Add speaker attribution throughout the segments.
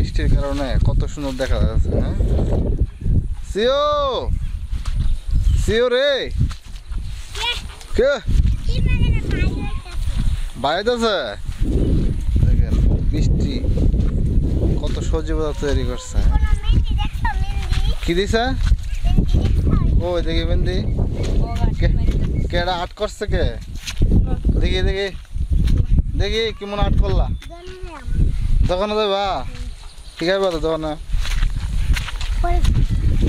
Speaker 1: বৃষ্টির কারণে কত সুন্দর দেখা যাচ্ছে। হ্যাঁ সিও সিও রে কে বাইরে আছে দেখেন বৃষ্টি কত সজীবতা তৈরি করছে। কি দিছে ওই দেখি মেহেন্দি কেডা আট করছে কে দেখি দেখি দেখি কেমন আট করলা দোকানে যাবা কি খাইবা তো দোকানে?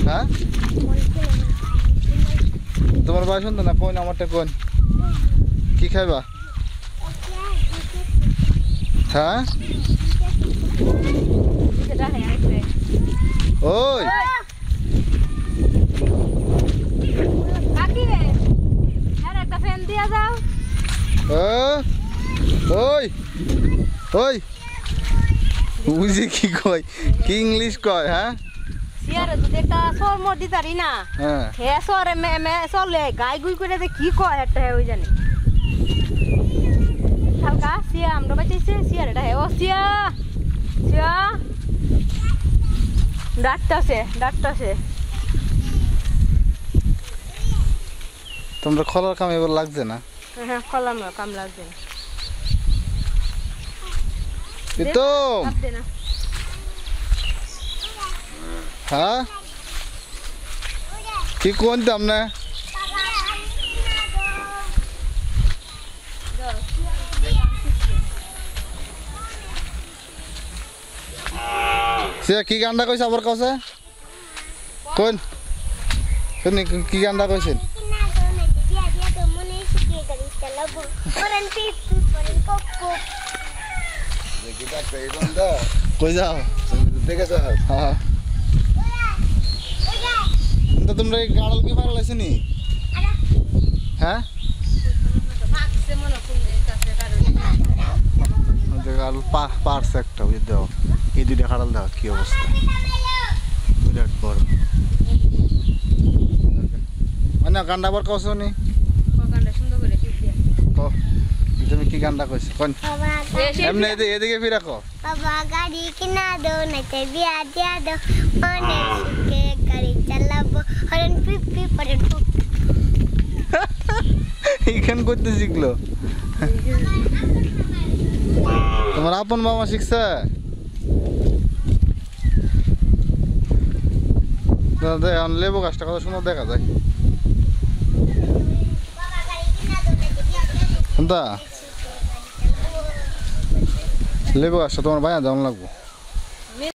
Speaker 1: হ্যাঁ তোমার ভাই শুনতো না কোন আমারটা কোন কি খাইবা? হ্যাঁ ওই ওই ওই বুঝি কি কয় কি ইংলিশ কয়? হ্যাঁ
Speaker 2: সিয়ারে তো একটা সর মোর দিতারি না
Speaker 1: হ্যাঁ
Speaker 2: হে সরে মে চলে গাই গুই করে যে কি কয় একটা ওই জানি হালকা সিয়া আমরা বাঁচাইছে সিয়ার এটা হে ও সিয়া সিয়া ডাক্তারছে
Speaker 1: তোমরা খোলার কাম এবার লাগছে না?
Speaker 2: হ্যাঁ কলাম কাম লাগছে না
Speaker 1: তো
Speaker 2: দে না
Speaker 1: হ্যাঁ কি কোনতাম না সে কি গানটা কইছে আবার কাছে কোন শুনি কি গানটা কইছেন? কই যাও দেখেছো? হ্যাঁ তো তোমরা এই গাড়ল কি পাগল আছে নি? হ্যাঁ গাড়ল পারছে একটা বুঝে দাও এই দুইটা খাড়াল দাও কি অবস্থা বিরাট বড় মানে গান্ডা আবার কছ নি তুমি কি গানটা কইছ কোন এমনি এদিকে ফিরা কো
Speaker 3: বাবা গাড়ি কিনা দাও নাতে বিয়া দিয়া দাও মনে সুখে গাড়ি চালাবো হরন পিপি পরে
Speaker 1: এইখান করতে শিখলো তোমার আপন মামা শিখছে? লেবু গাছটা কত সুন্দর দেখা যায় লেবু গাছটা তোমার ভাইয়া যেমন লাগবো।